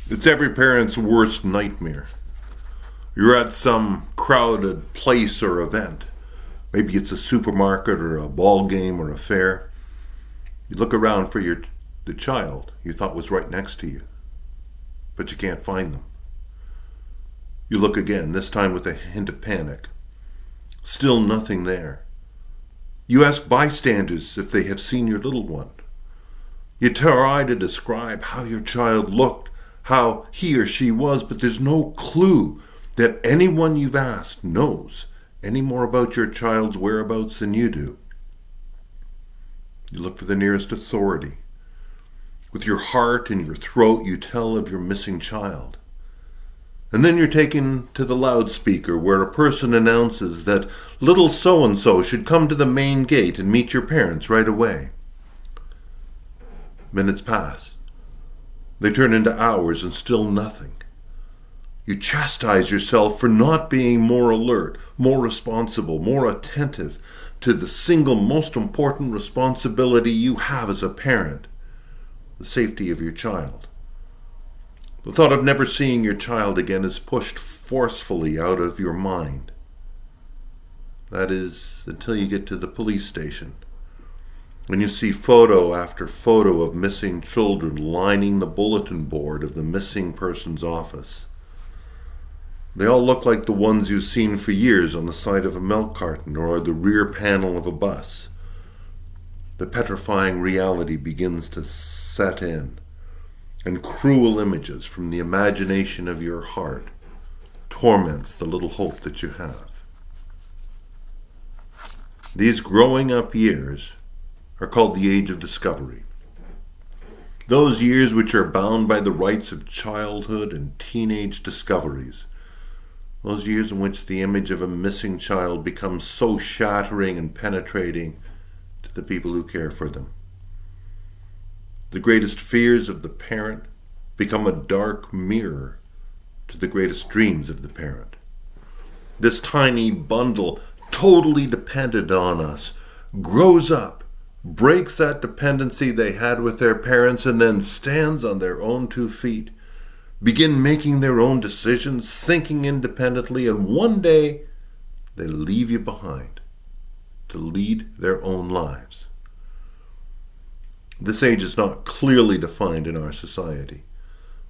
It's every parent's worst nightmare. You're at some crowded place or event. Maybe it's a supermarket or a ball game or a fair. You look around for the child you thought was right next to you, but you can't find them. You look again, this time with a hint of panic. Still nothing there. You ask bystanders if they have seen your little one. You try to describe how your child looked, how he or she was, but there's no clue that anyone you've asked knows any more about your child's whereabouts than you do. You look for the nearest authority. With your heart in your throat, you tell of your missing child. And then you're taken to the loudspeaker where a person announces that little so-and-so should come to the main gate and meet your parents right away. Minutes pass. They turn into hours and still nothing. You chastise yourself for not being more alert, more responsible, more attentive to the single most important responsibility you have as a parent, the safety of your child. The thought of never seeing your child again is pushed forcefully out of your mind. That is, until you get to the police station, when you see photo after photo of missing children lining the bulletin board of the missing person's office. They all look like the ones you've seen for years on the side of a milk carton or the rear panel of a bus. The petrifying reality begins to set in, and cruel images from the imagination of your heart torments the little hope that you have. These growing up years are called the age of discovery. Those years which are bound by the rights of childhood and teenage discoveries. Those years in which the image of a missing child becomes so shattering and penetrating to the people who care for them. The greatest fears of the parent become a dark mirror to the greatest dreams of the parent. This tiny bundle, totally dependent on us, grows up, breaks that dependency they had with their parents, and then stands on their own 2 feet, begin making their own decisions, thinking independently, and one day they leave you behind to lead their own lives. This age is not clearly defined in our society,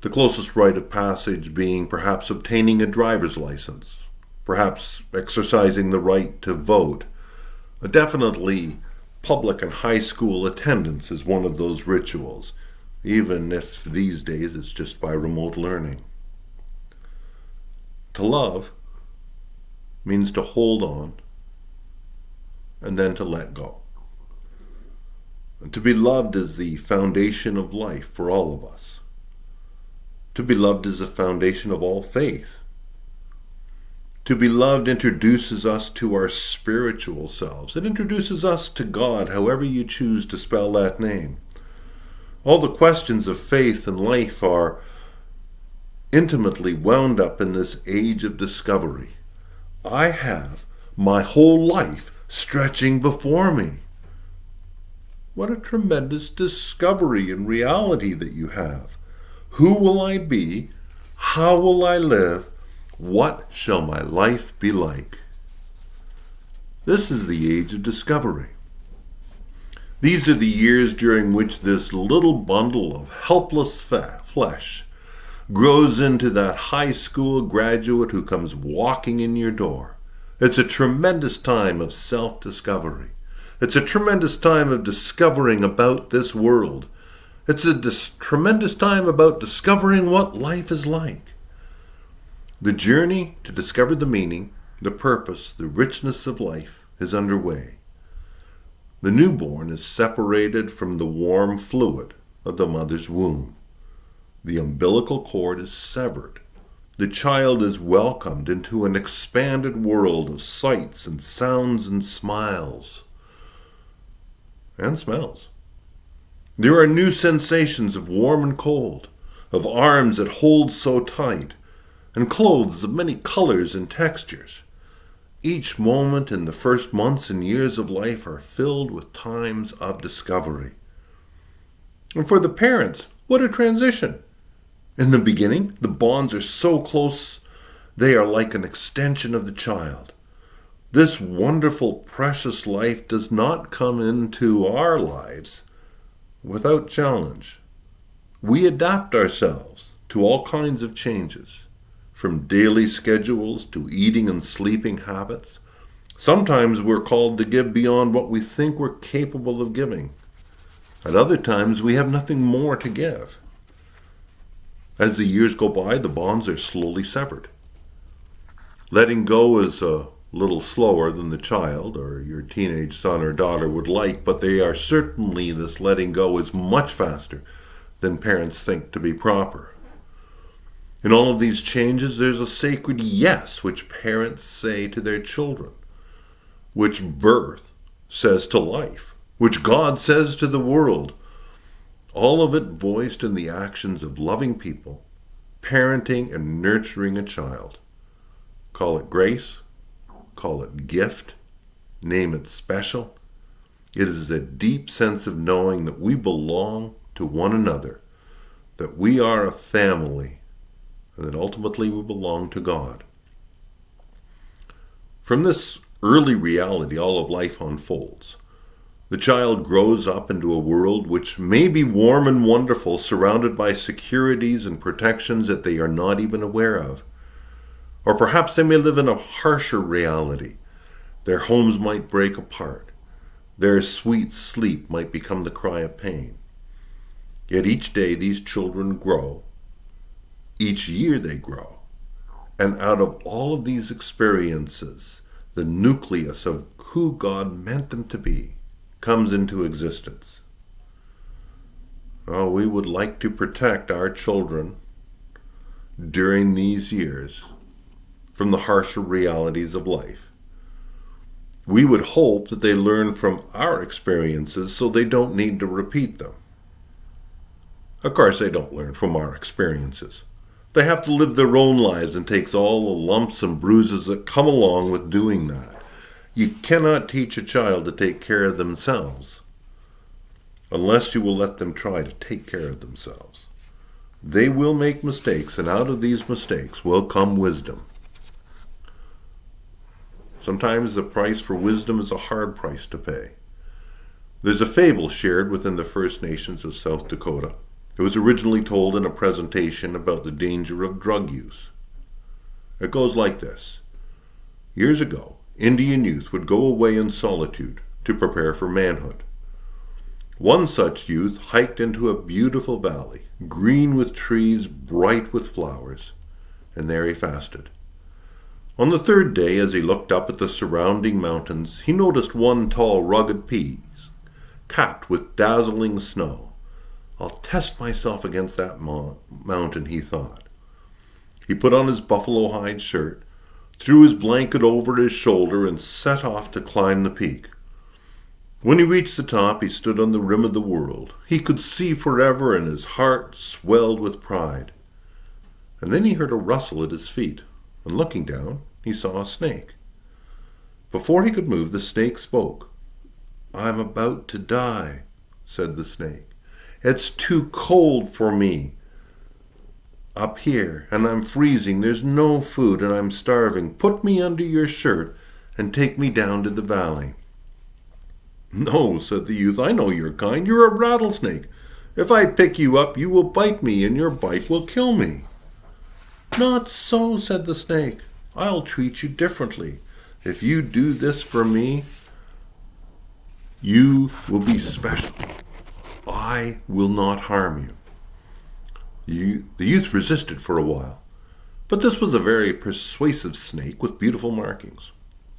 the closest rite of passage being perhaps obtaining a driver's license, perhaps exercising the right to vote. Definitely, public and high school attendance is one of those rituals, even if these days it's just by remote learning. To love means to hold on and then to let go. And to be loved is the foundation of life for all of us. To be loved is the foundation of all faith. To be loved introduces us to our spiritual selves. It introduces us to God, however you choose to spell that name. All the questions of faith and life are intimately wound up in this age of discovery. I have my whole life stretching before me. What a tremendous discovery and reality that you have. Who will I be? How will I live? What shall my life be like? This is the age of discovery. These are the years during which this little bundle of helpless flesh grows into that high school graduate who comes walking in your door. It's a tremendous time of self-discovery. It's a tremendous time of discovering about this world. It's a tremendous time about discovering what life is like. The journey to discover the meaning, the purpose, the richness of life is underway. The newborn is separated from the warm fluid of the mother's womb. The umbilical cord is severed. The child is welcomed into an expanded world of sights and sounds and smiles and smells. There are new sensations of warm and cold, of arms that hold so tight, and clothes of many colors and textures. Each moment in the first months and years of life are filled with times of discovery. And for the parents, what a transition! In the beginning, the bonds are so close, they are like an extension of the child. This wonderful, precious life does not come into our lives without challenge. We adapt ourselves to all kinds of changes, from daily schedules to eating and sleeping habits. Sometimes we're called to give beyond what we think we're capable of giving. At other times, we have nothing more to give. As the years go by, the bonds are slowly severed. Letting go is a little slower than the child or your teenage son or daughter would like, but this letting go is much faster than parents think to be proper. In all of these changes, there's a sacred yes which parents say to their children, which birth says to life, which God says to the world. All of it voiced in the actions of loving people, parenting and nurturing a child. Call it grace, call it gift, name it special. It is a deep sense of knowing that we belong to one another, that we are a family, and that ultimately we belong to God. From this early reality, all of life unfolds. The child grows up into a world which may be warm and wonderful, surrounded by securities and protections that they are not even aware of. Or perhaps they may live in a harsher reality. Their homes might break apart. Their sweet sleep might become the cry of pain. Yet each day these children grow. Each year they grow. And out of all of these experiences, the nucleus of who God meant them to be comes into existence. Oh, we would like to protect our children during these years from the harsher realities of life. We would hope that they learn from our experiences so they don't need to repeat them. Of course, they don't learn from our experiences. They have to live their own lives and take all the lumps and bruises that come along with doing that. You cannot teach a child to take care of themselves unless you will let them try to take care of themselves. They will make mistakes, and out of these mistakes will come wisdom. Sometimes the price for wisdom is a hard price to pay. There's a fable shared within the First Nations of South Dakota. It was originally told in a presentation about the danger of drug use. It goes like this. Years ago, Indian youth would go away in solitude to prepare for manhood. One such youth hiked into a beautiful valley, green with trees, bright with flowers, and there he fasted. On the third day, as he looked up at the surrounding mountains, he noticed one tall, rugged peak, capped with dazzling snow. I'll test myself against that mountain, he thought. He put on his buffalo hide shirt, threw his blanket over his shoulder, and set off to climb the peak. When he reached the top, he stood on the rim of the world. He could see forever, and his heart swelled with pride. And then he heard a rustle at his feet, and looking down, he saw a snake. Before he could move, the snake spoke. "I'm about to die," said the snake. "It's too cold for me up here, and I'm freezing. There's no food, and I'm starving. Put me under your shirt and take me down to the valley." "No," said the youth, "I know your kind. You're a rattlesnake. If I pick you up, you will bite me, and your bite will kill me." "Not so," said the snake. "I'll treat you differently. If you do this for me, you will be special. I will not harm you." The youth resisted for a while, but this was a very persuasive snake with beautiful markings.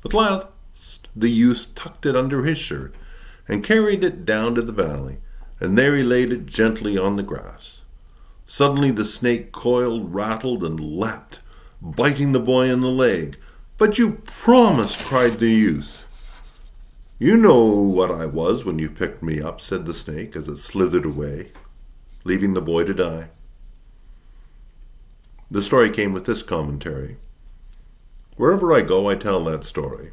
At last, the youth tucked it under his shirt and carried it down to the valley, and there he laid it gently on the grass. Suddenly the snake coiled, rattled, and leapt, biting the boy in the leg. "But you promised," cried the youth. "You know what I was when you picked me up," said the snake as it slithered away, leaving the boy to die. The story came with this commentary. Wherever I go, I tell that story.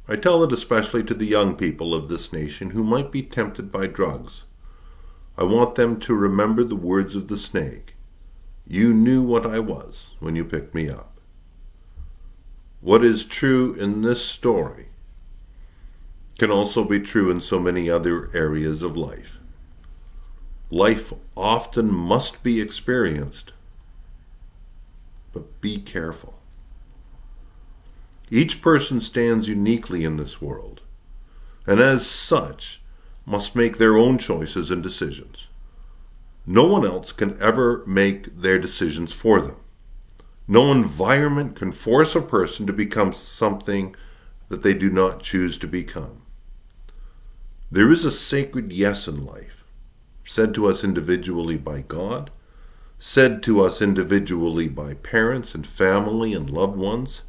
I tell it especially to the young people of this nation who might be tempted by drugs. I want them to remember the words of the snake. You knew what I was when you picked me up. What is true in this story can also be true in so many other areas of life. Life often must be experienced, but be careful. Each person stands uniquely in this world, and as such, must make their own choices and decisions. No one else can ever make their decisions for them. No environment can force a person to become something that they do not choose to become. There is a sacred yes in life, said to us individually by God, said to us individually by parents and family and loved ones.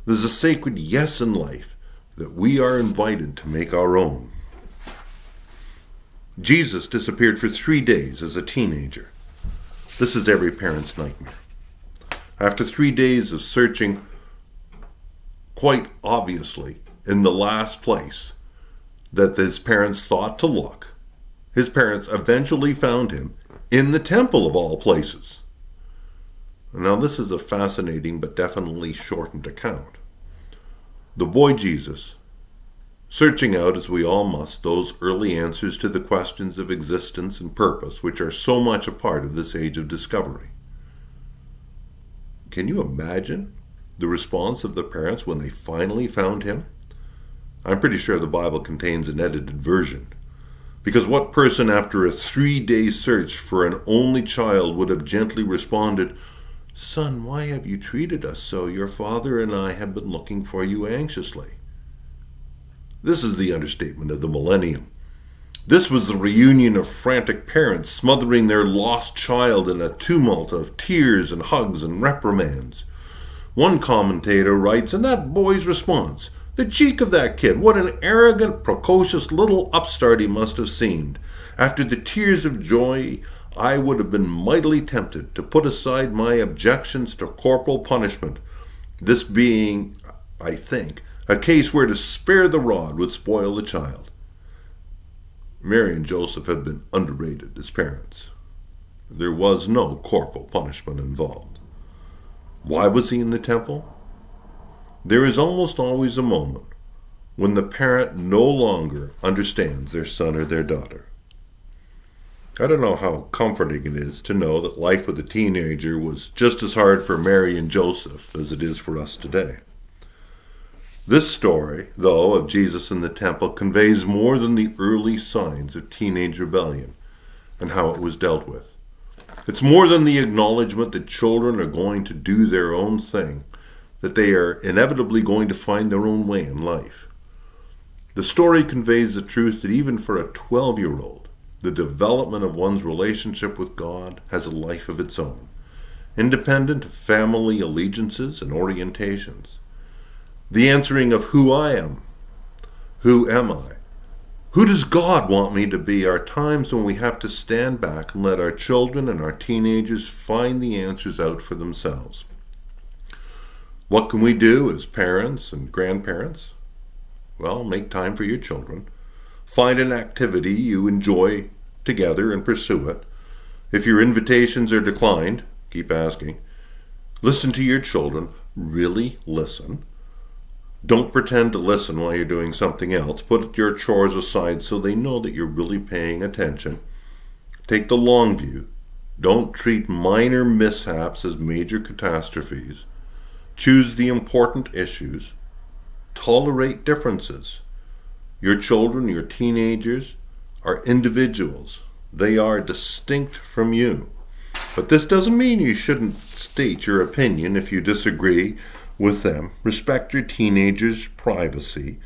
There's a sacred yes in life that we are invited to make our own. Jesus disappeared for 3 days as a teenager. This is every parent's nightmare. After 3 days of searching, quite obviously, in the last place that his parents thought to look, his parents eventually found him in the temple of all places. Now this is a fascinating but definitely shortened account. The boy Jesus, searching out, as we all must, those early answers to the questions of existence and purpose which are so much a part of this age of discovery. Can you imagine the response of the parents when they finally found him? I'm pretty sure the Bible contains an edited version. Because what person after a 3-day search for an only child would have gently responded, "Son, why have you treated us so? Your father and I have been looking for you anxiously." This is the understatement of the millennium. This was the reunion of frantic parents smothering their lost child in a tumult of tears and hugs and reprimands. One commentator writes, "And that boy's response, the cheek of that kid, what an arrogant, precocious little upstart he must have seemed. After the tears of joy, I would have been mightily tempted to put aside my objections to corporal punishment, this being, I think, a case where to spare the rod would spoil the child." Mary and Joseph have been underrated as parents. There was no corporal punishment involved. Why was he in the temple? There is almost always a moment when the parent no longer understands their son or their daughter. I don't know how comforting it is to know that life with a teenager was just as hard for Mary and Joseph as it is for us today. This story, though, of Jesus in the temple conveys more than the early signs of teenage rebellion and how it was dealt with. It's more than the acknowledgement that children are going to do their own thing, that they are inevitably going to find their own way in life. The story conveys the truth that even for a 12-year-old, the development of one's relationship with God has a life of its own, independent of family allegiances and orientations. The answering of who I am, who am I, who does God want me to be, are times when we have to stand back and let our children and our teenagers find the answers out for themselves. What can we do as parents and grandparents? Well, make time for your children. Find an activity you enjoy together and pursue it. If your invitations are declined, keep asking. Listen to your children. Really listen. Don't pretend to listen while you're doing something else. Put your chores aside so they know that you're really paying attention. Take the long view. Don't treat minor mishaps as major catastrophes. Choose the important issues. Tolerate differences. Your children, your teenagers, are individuals. They are distinct from you. But this doesn't mean you shouldn't state your opinion if you disagree with them. Respect your teenagers' privacy.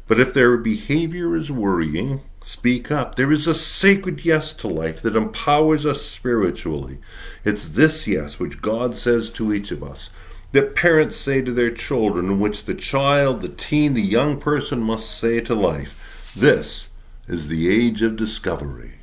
But if their behavior is worrying, speak up. There is a sacred yes to life that empowers us spiritually. It's this yes which God says to each of us, that parents say to their children, which the child, the teen, the young person must say to life. This is the age of discovery.